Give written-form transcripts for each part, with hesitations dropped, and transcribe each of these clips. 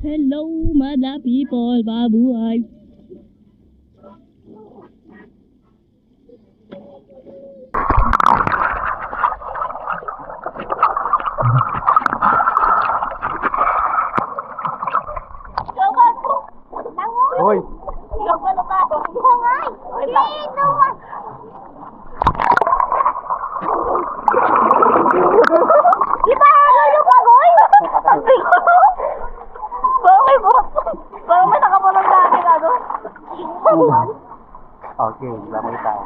Hello, mada people, babuhay. Hoy! Ikaw pa lumako. Hangay! Dito ka! Di ba ano yung bagoy? Sabi ko. Parang may nakapulang dati na doon. Okay, lamay tayo.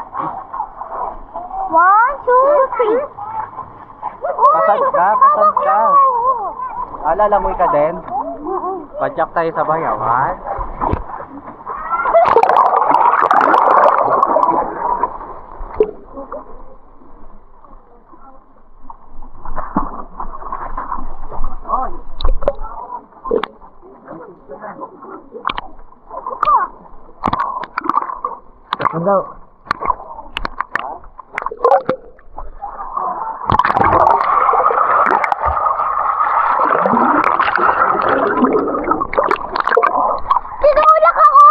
1, 2, 3. Pasad ka. Lalamoy ka din? Padyak tayo sa bayawan. Daw. Tinulak ako!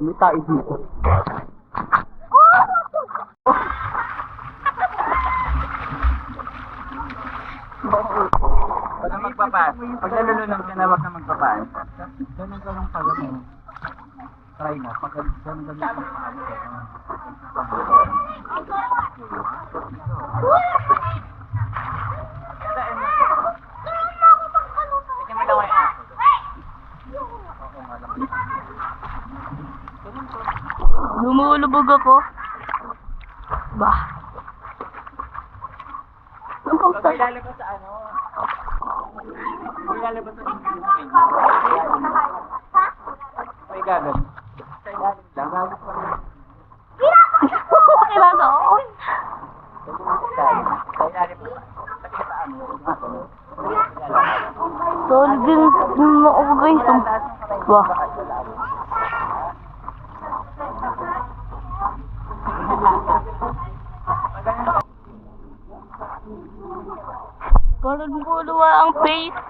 May tayo dito. Pag magpapas, pag nalulunod ka na, wag na magpapas. Ganun ka lang pag ano. Try na, pag ganun ka lang Lumulubog ako. Bah. pag ilalabas sa ano, pag ilalabas sa may gagan. Sa ilalim lang, gagan pa rin. Kailan ako? Sa ilalim lang. Sa ano, Solid din ako guys. Bah. Parang buluwa ang face.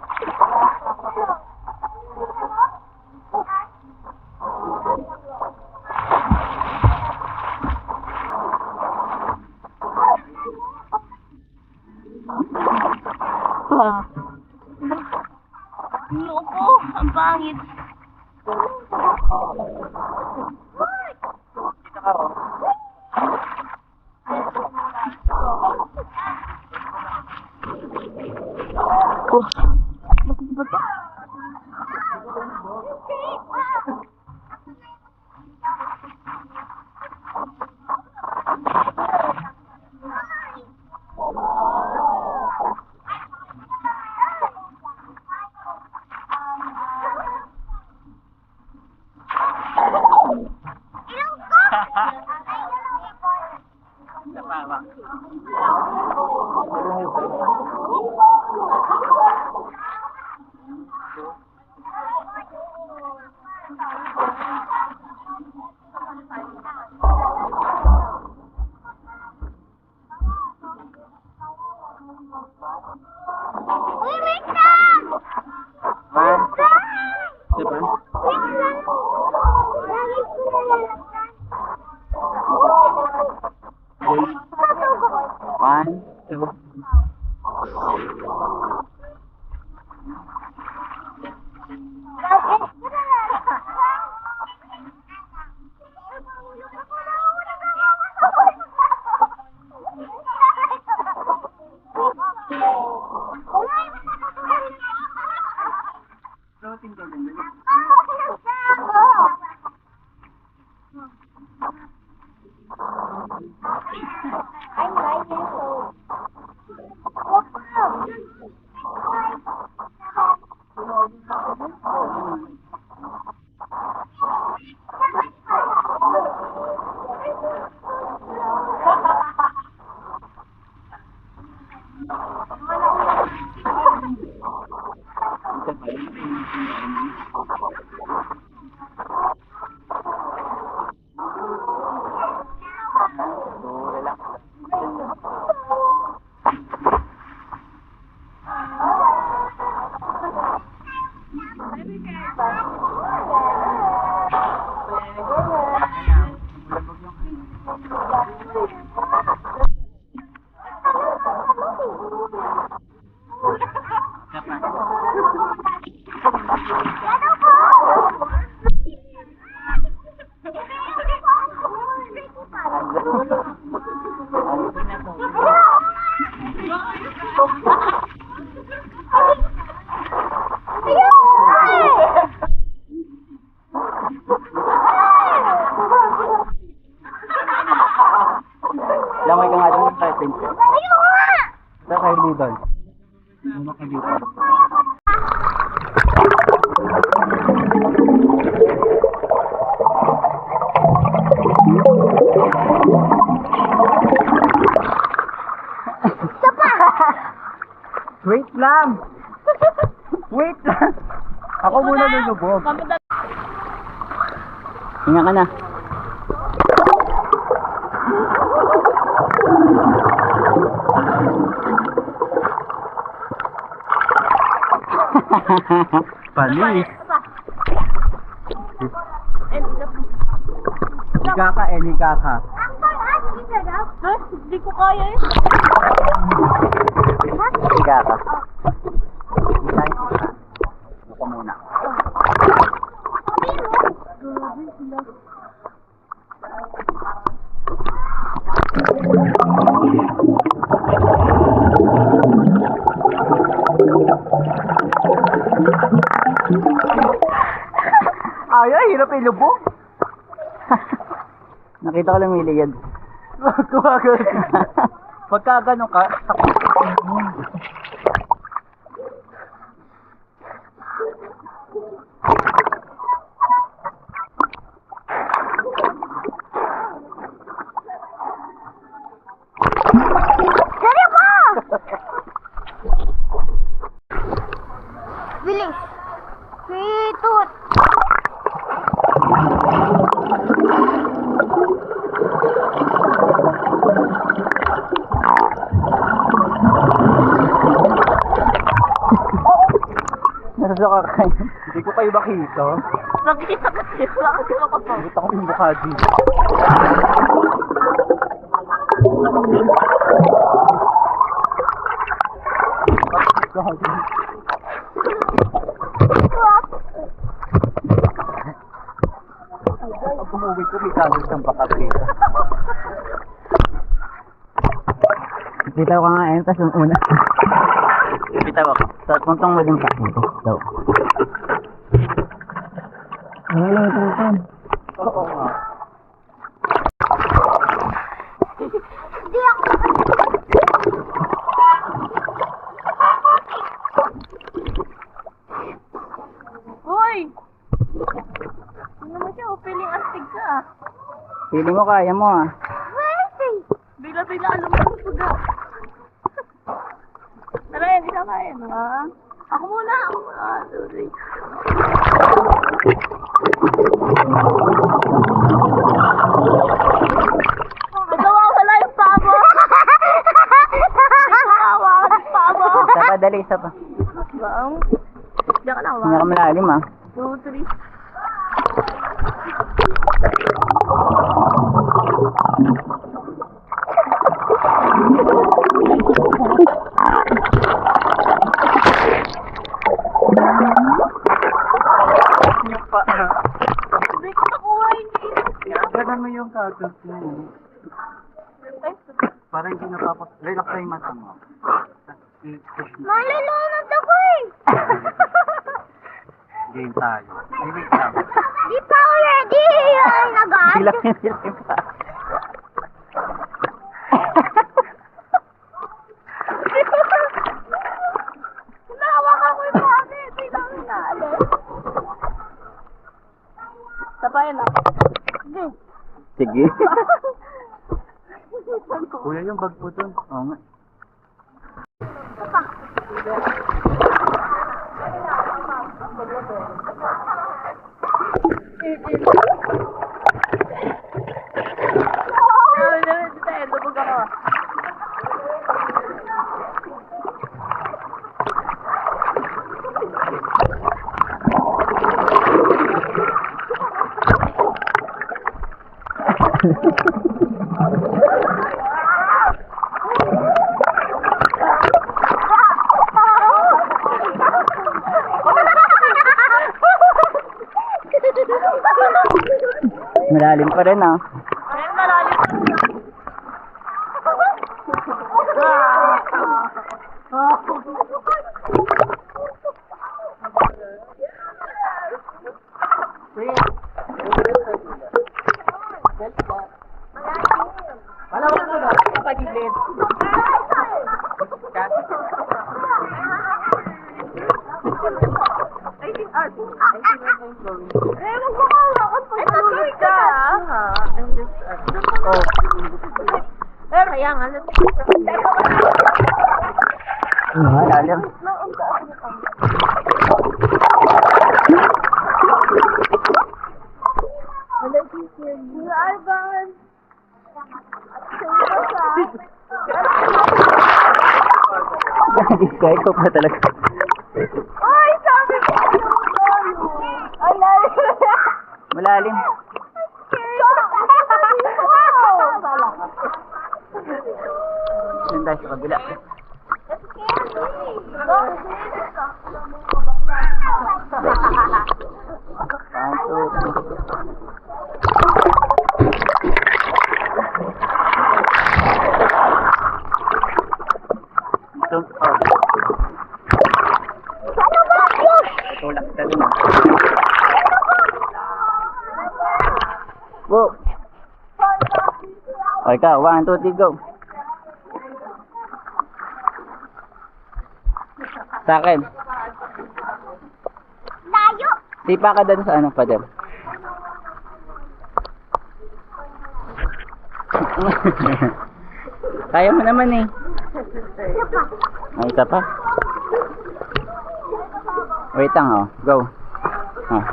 Bah. Loko, ang pangit. dito ka oh. Oh, bakit ba ito? One, two. Floating ka din. I'm 9 years old. Lamay ka nga dun sa atin. Ayun nga! Sa kayo dito. Ano ka dito? Isa pa! Wait lang! Wait lang! Ako muna lulubog. Hinga ka na. Palis. Hika ka, hika ka. Hindi ko kaya eh. Hika ka. Ano ka muna? Ay, hirap ilubog. Nakita ko lang may ligad. Kumagal. Pagka gano'n ka, Dali ba? Bilis. Pitut. nasasaka kayo. Hindi ko kayo makita. Nakikita kasi. Wala kasi ako pa. Nakita ko yung mukha dito. Pag umuwi ko, may kalis ng bakat dito. Bitaw ka nga eh, tapos yung una. Bitaw ako. Tapos puntong mo din sa akin. Bitaw. Ano lang ito ito? Oo nga. Hindi ako. Hoy! Ano naman siya? Feeling astig ka ah. Pili mo, kaya mo ah. Wait! Bila-bila alam mo sa suga. Tara yan, isa kaya na. Ako muna, ako muna. Sorry. Nagawawala yung pabo. Nagawawala yung pabo. Isa pa, dali, isa pa. Bang. Diyan ka lang, Hindi ka malalim ah. 2, 3. Yung pa. Hindi ko nakuha hindi. Ganun mo yung kagat mo. Parang hindi napapos. Relax na yung mata mo. Malulunod ako eh. Game tayo. Ay, wait lang. Di pa ako ready. Ay, nagad. Bilang yung pa. Nahawakan ko yung pati. Hindi namin naalis. Sabayan na. Sige. Sige. Kuya, yung bag po dun. Oo nga. Malalim pa rin ah. Ayun, malalim. Wala ko na kapagilid. Kaya nga, Lalim. Alban! Kaya ko pa talaga. Ay, sabi ko! Ay, lalim! Malalim. Doon tayo sa kabila. Tulak ka din. Go! O ikaw, 1, 2, 3, go! Sa akin. Layo! Sipa ka doon sa ano pa dyan. Kaya mo naman eh. Ay, isa pa. Wait lang oh. Go. Oh.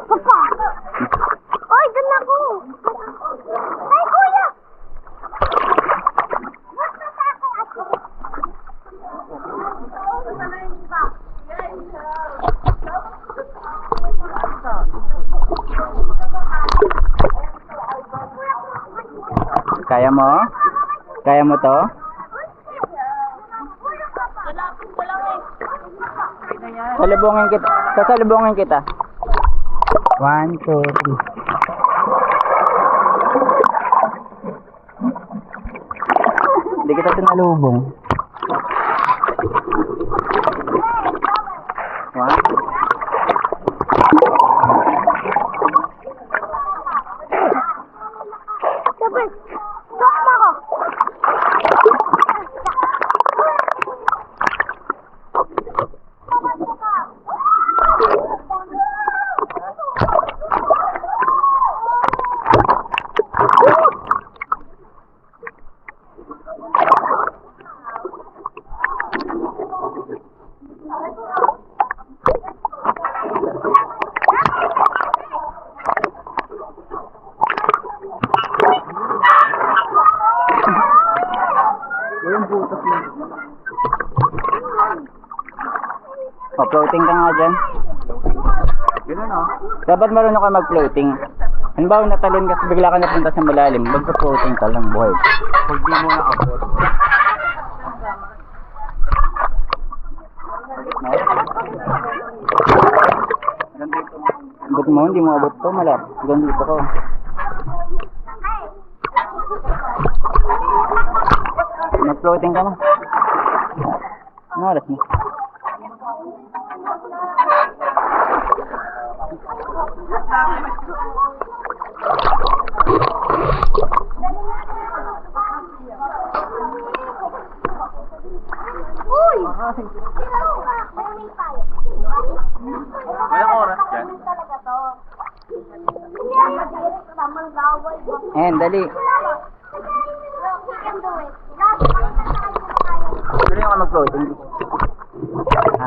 Papa! Oy, doon ako! Ay, kuya! Kaya mo? Kaya mo to? Salubungin kita. Sasalubungin kita. 1, 2, 3. Hindi kita sinalubong. 1. Sabi, stop mo ako! Yung butas mo. Pa-floating ka nga dyan. Ganun oh. Dapat marunong ka mag-floating. Halimbawa natalon kasi bigla ka napunta sa malalim, mag-floating ka lang buhay. Pag di mo na-abot. Abot mo, hindi mo abot to, malap. Gandito ko. Mag-floating ka na. Ano oras mo? Uy! Walang oras dyan. Ayan, dali. Dali ka mag-floating. Ha?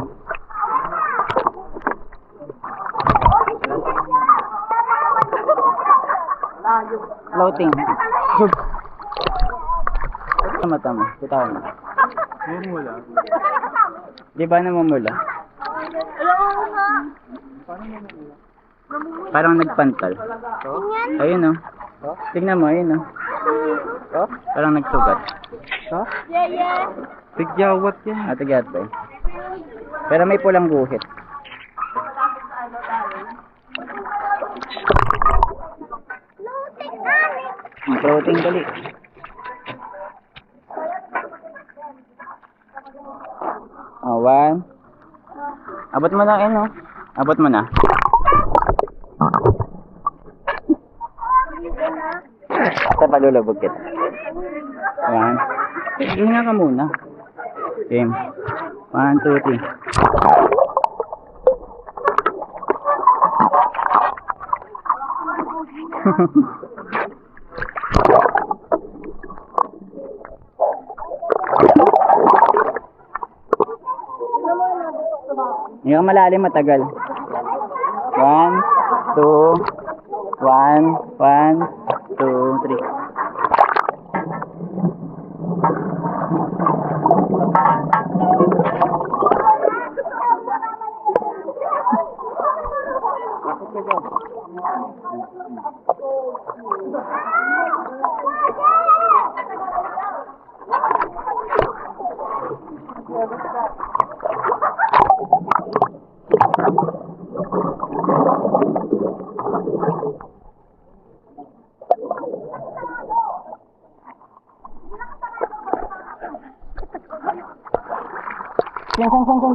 Floating. Sa mata mo, kita mo. Namumula. Di ba namumula? Oo nga. Parang nagpantal. Ayun oh. Tingnan mo, ayun oh. Oh, parang nagsugat. Ha? Yeah, yeah. Tigyawat yan. Tigyat ba eh. Pero may pulang guhit. Floating dali. Oh, one. Abot mo na oh. Abot mo na. Sa palulubog kita. One. Hinga ka muna. Game. 1, 2, 3. Yung malalim matagal. 1, 2, 1, 1, 2, 3.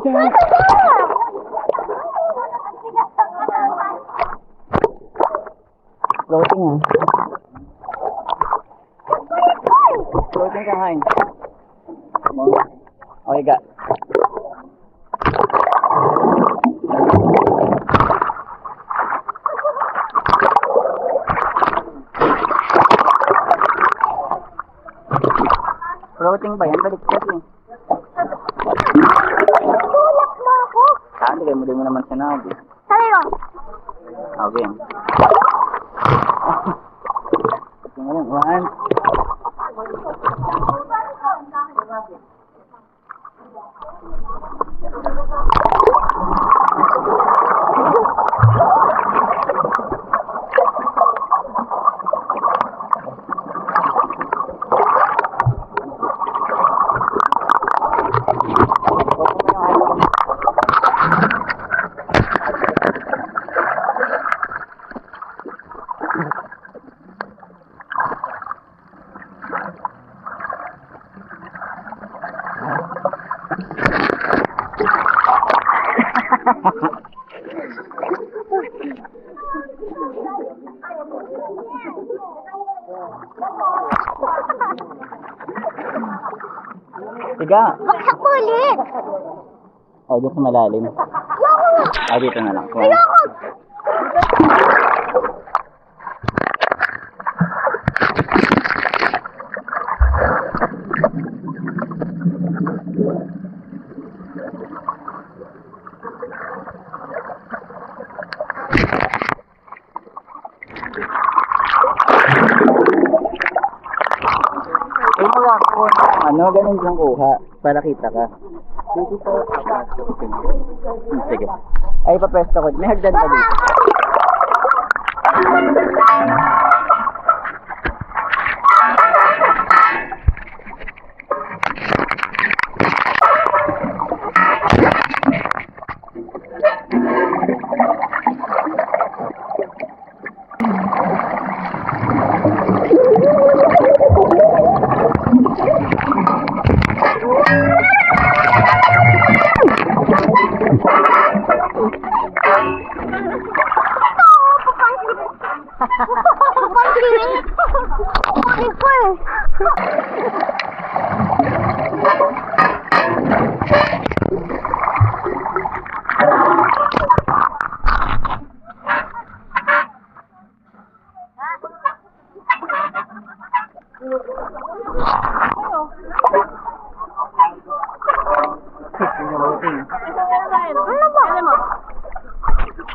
Sing. Floating ah. Floating ka ngayon. Okay ka. Floating ba yan? Balik-balik eh. Hindi mo naman sinabi. Sa'yo. Okay. Ngayon, 1. Tiga. Baksak mo ulit. Oh, dito sa malalim. Ayoko. Dito na lang. Ayoko. Ano, ganun lang kuha para kita ka. Sige. Ay, papesto ko. May hagdan pa dito. Ano mo?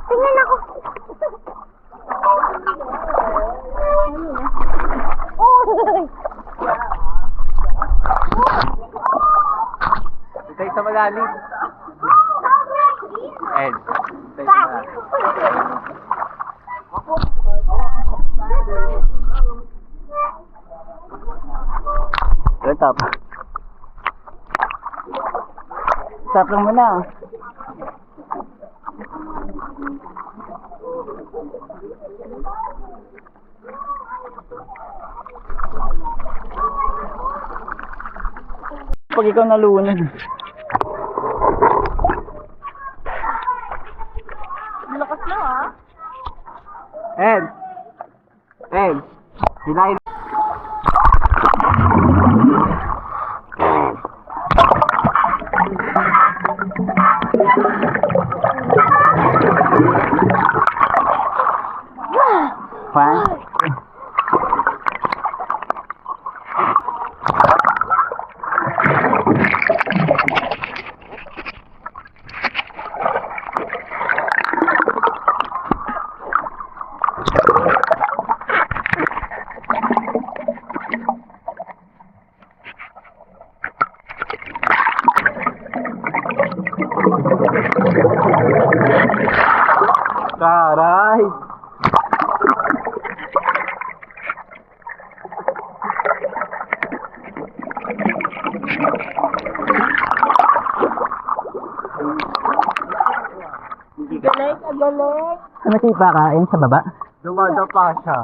Tingnan ako. Itay sa malalim. Ed. Itay sa malalim. Stop lang muna. Pag ikaw nalunod. Lakas lang ah. Ed! Ed! Hilahin. Juan? Taray! Galing, galing. Masipa ka, ayun sa baba. Dumadapa siya.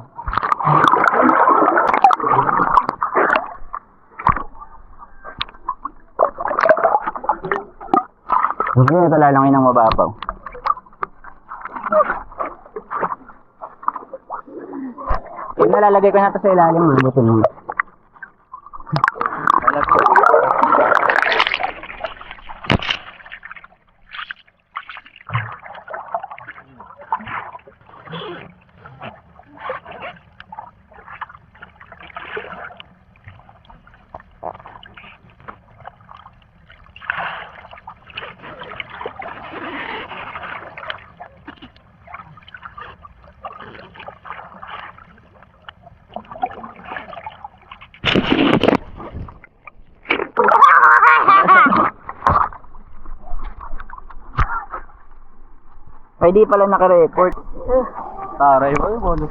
Hindi na talalangin ng mababaw. Yung nalalagay ko na ito sa ilalim, mabuti mo. Ay, di pala naka-record. Taray ba yun? Bonus.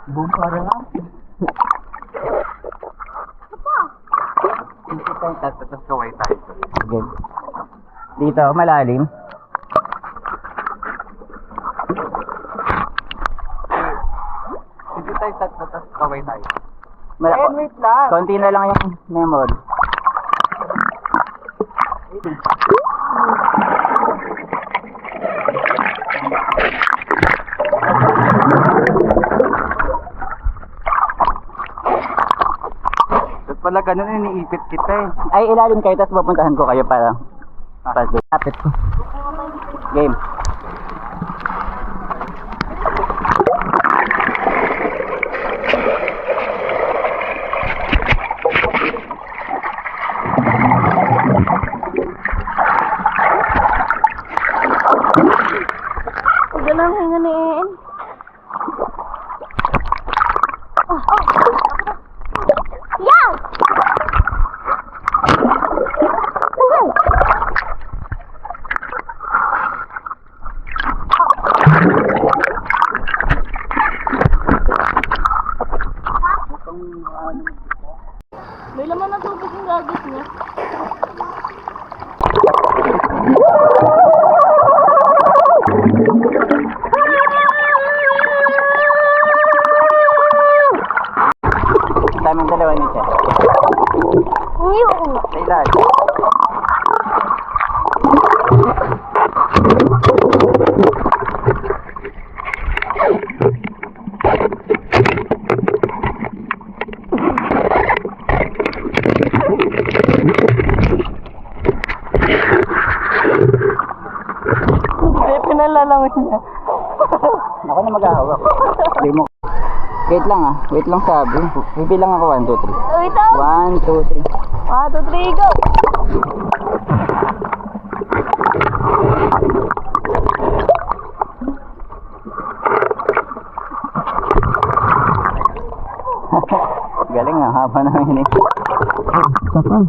Boom para nga. Hindi tayo tatas kaway tayo. Sige. Dito, malalim. Hindi tayo tatas kaway tayo. Wait lang. Konti na lang yung memory. Ba't pala ganun iniipit kita eh. Ay, ilalim kayo, tapos pupuntahan ko kayo para lapit ko. Game. Huwag lang hinga ni Ian. Yan! May laman na tubig yung gagis niya. Tamang dalawa ni Chef. Sa ilalim. Hindi, pinalalangon niya. Ako na maghahawak. Hindi mo. Wait lang ah. Wait lang sabi. Bibilang ako 1, 2, 3. Wait up! 1, 2, 3. 1, 2, 3, go! Galing ah. Haba na hinig. Kapal.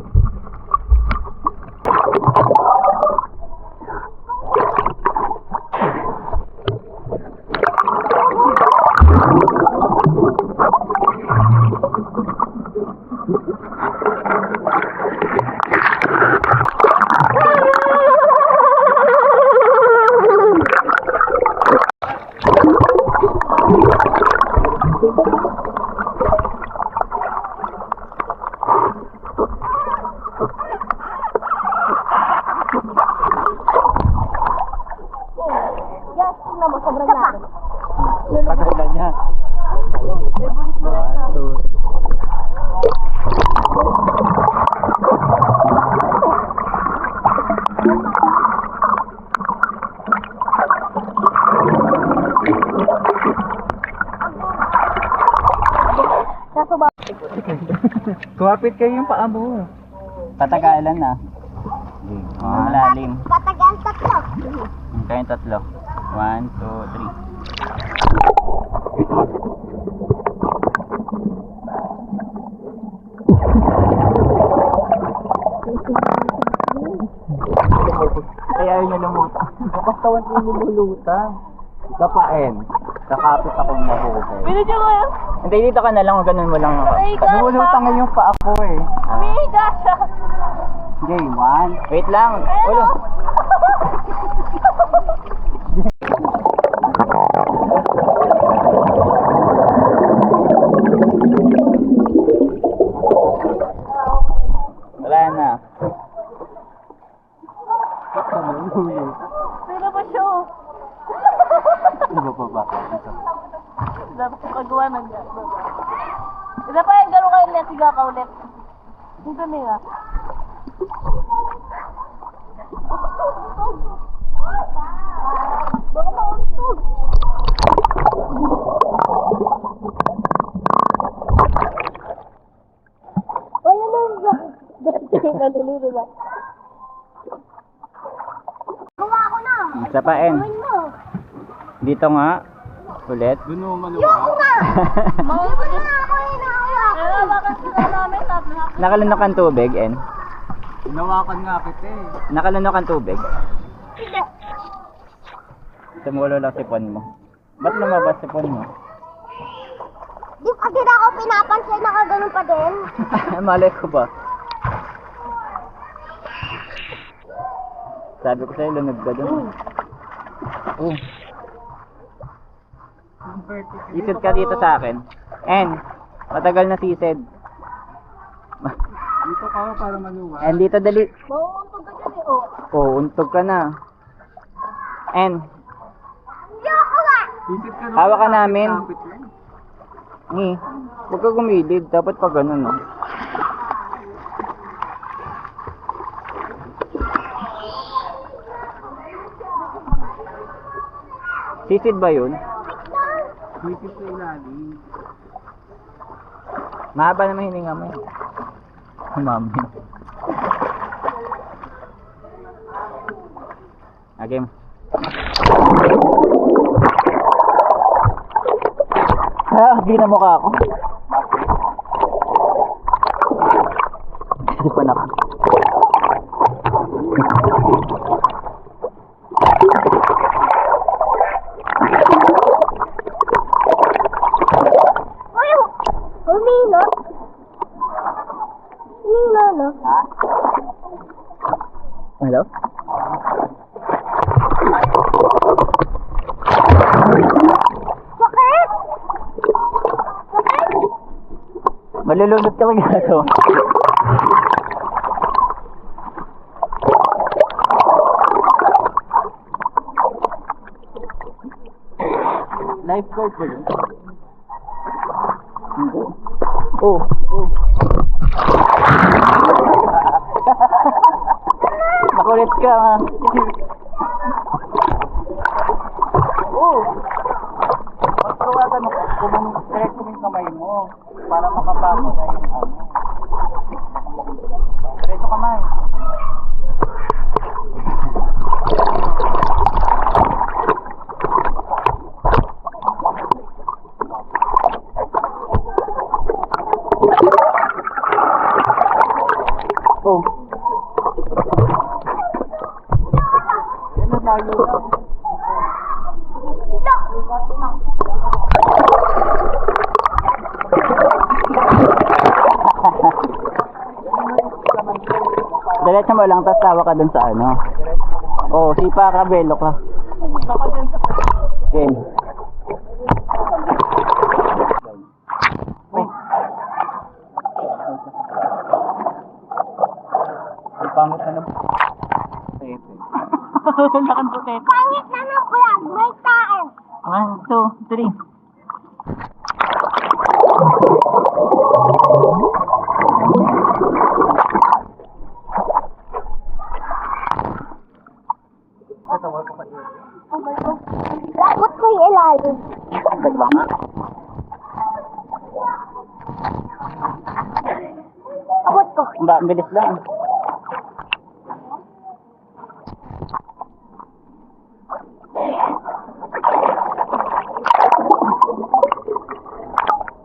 Yes, tingnan mo, sobrang lalo. Tagal na niya. Ibulit mo na ito. 2. Kaso ba? Kumapit kayo yung paa mo. Patagalan na. Malalim. Patagal tatlo. Kayong tatlo. 1, 2, 3. Kaya ayaw niya lumuta. Kapastawan ko yung lumulutan. Kapain. Kakapit akong mahukay. Pili niyo ko yan. Hindi, dito ka na lang. Ganun mo lang. Ay, gasa. Lumulutan nga yung paa ko eh. Umihiga siya. Okay, 1. Wait lang. Ulo. Wala na. Pero ba siya? Ano ba? Dapat ko kagawa ng gano'n. Ito pa yung gano'n kayo ulit. Higa ka ulit. Dito nila. Baka mauntog. O, yan na yung nalulunod ba? Gawa ko na. Isa pa, En. Gawin mo. Dito nga. Ulit. Doon mo Ayoko nga! Mauntog na ako inahayak. Pero bakit sila namin natin? Nakalunok ang tubig, En. Hinawakan nga kita eh. Nakalunok ang tubig. Hindi. Tumulo lang sipon mo. Ba't lumabas sipon mo? Di kasi na ako pinapansin, nakaganon pa din. Malay ko ba? Sabi ko sa'yo, lunod ka dun. Oh. Isid ka dito sa akin. En, matagal na sisid. Dito ka para maluwa. En, dito dali. Mauuntog ka dyan eh, oh. Oh, untog ka na. En, Ayoko nga! Isip ka Hawa ka namin. Kapit lang. huwag ka gumilid. Dapat pa ganun, no? Sisid ba yun? Isip sa ilalim. Mahaba naman hininga mo eh. Mami. Okay. Di na mukha ako. Hindi pa na ako. Ay, humino. Humino, no? Hello? Sakit! Sakit! Malulunod ka lang ito. Lifeguard ko yun. Hindi. Oh. Makulit ka nga. Pagkawagan mo, direct mo yung kamay mo para makapako na yung ano. Diretso kamay. layo lang. Diretso mo lang, tapos tawa ka dun sa ano. Oo, sipa ka, belo ka. Baka dyan sa Game. Ang pangit na ng Pepe. Lakan po tayo. Pangit na ng vlog, may tao. 1, 2, 3. Katawa ko kayo. Lakot ko yung ilalim. Dagba nga. Lakot ko. Ang bilis lang.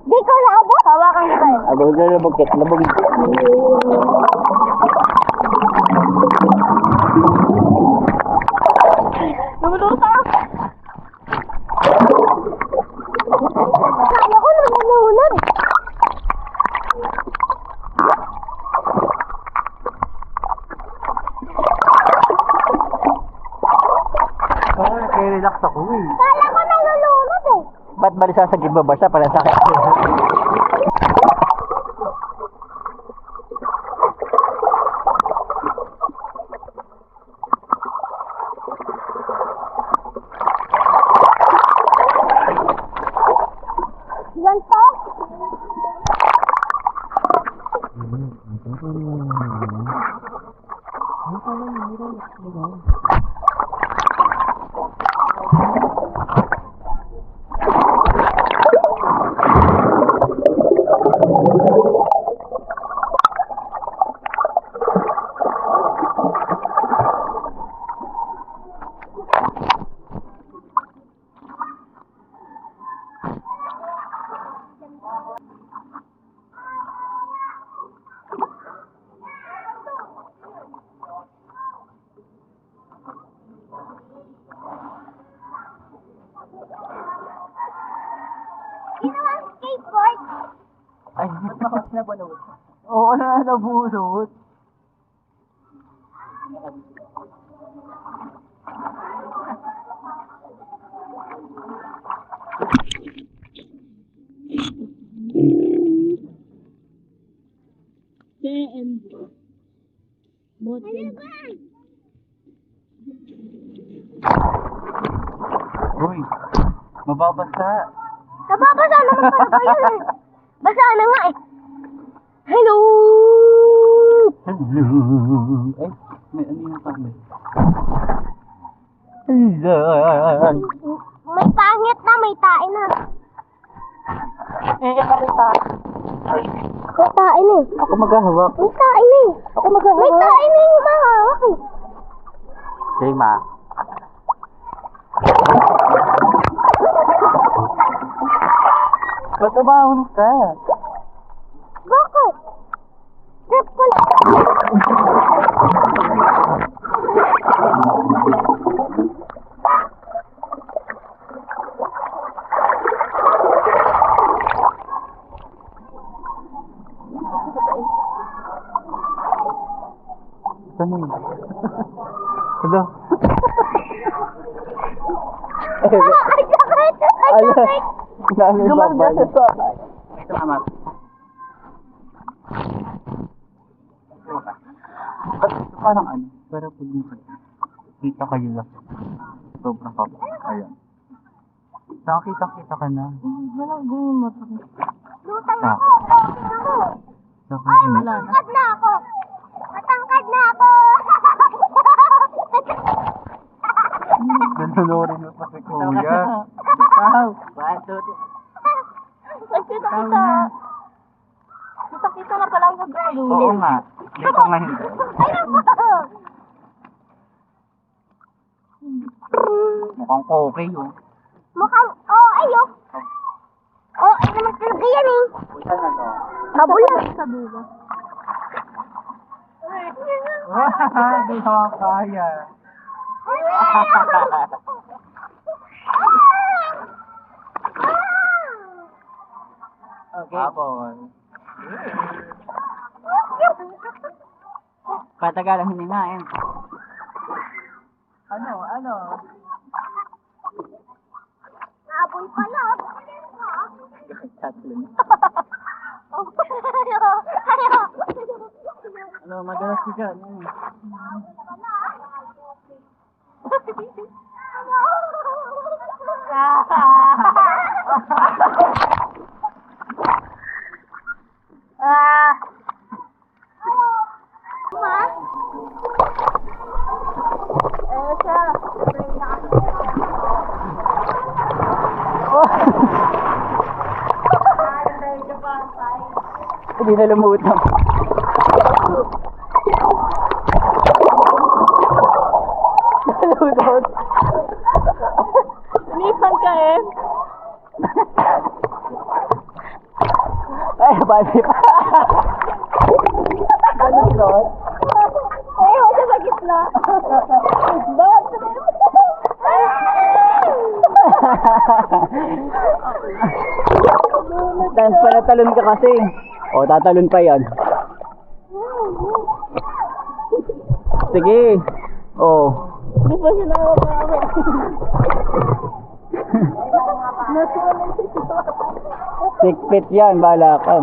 Di ko naabot. Hawakan kita eh. Abo, labog kit, labog. Lumulunod ka. Kaya ko nalulunod. Kaya relax ako eh. Kaya ko nalulunod eh. Ba't balisa sa gibaba siya para sa akin? Ganto? Ginawa ang skateboard. Ay, ba't nakas na ba naman? Oo, nabulot. and both Ano ba? Uy, mababasa. Nababasa naman talaga yun eh. Basa na nga eh. Hello! Hello. Ay, may ano yung kami? May pangit na, may tae na. eh, kapita. May tae na eh. Ako maghahawak. May tae na eh. Ako maghahawak. May tae na yung mahawak eh. Sige, ma. Ba't umahon ka? Bakit? Trip ko lang. Saan yun? Hello? Ay, sakit! Ay, sakit! Naano yung babay? Ito, mama. Ba't parang ano? Pero pag kita kayo lang. Sobrang kapal. Ayan. Nakakita-kita ka na. Walang ganyan mo. Lutang Ah. ako! Lutang ako! So, Ay, wala na. matangkad na ako! Matangkad na ako! Nanunorin mo pa si Kuya. Ikaw. 1, 2, 3. Ay, kita-kita. Kita-kita na pala ang gagawin. Oo nga. Dito nga hindi. Ay, naku! Mukhang okay oh. Mukhang, oh, ayo! Oh, ay naman talaga yan eh! Saan ano? Kabulan! Sa dulo. Di ko kaya. Okay. Hapon. Patagal ang hiningain. Ano? Aboy pala. Chatlin. Ayaw. Ano, madalas ka dyan. Ma? Siya. Hindi na lumutang. Naludot. Inipan ka eh. Ay, bali pa. Naludot. Ayaw siya sa gitna. Ba't? Dahil pala talon ka kasi. O, tatalon pa yan. Sige. O. Hindi pa siya nakakapagod. Sikpit yan, bala ka.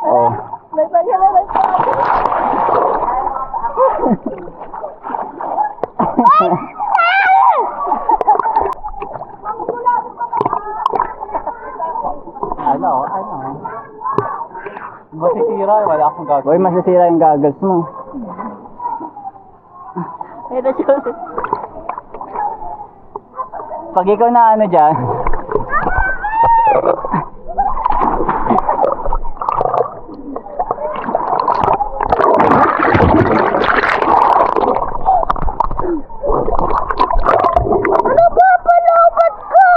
O. Nagtagyan na nagtagyan. Ano? Masitira, wala akong gagawin. Uy, masisira yung goggles mo. Ito siya. Pag ikaw na ano dyan. Ano ba? Palabat ko!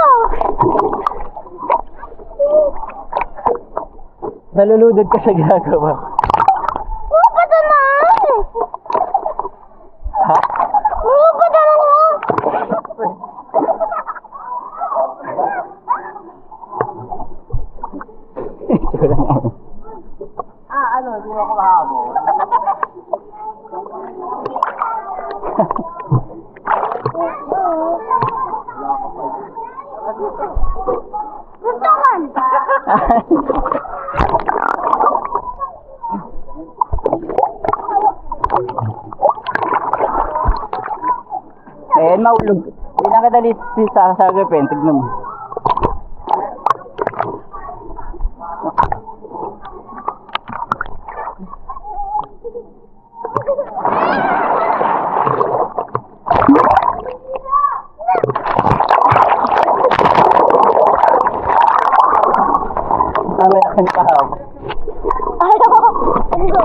Naluludod ka sa ginagawa. Upad naman! Ha? Upad naman! Itsura nga. Ano, hindi mo ako mahabol. Gusto man! Ayan, maulog. Hindi na kadali sa sagapin. Tignan mo. May nakanipahab. Ayaw! Ano?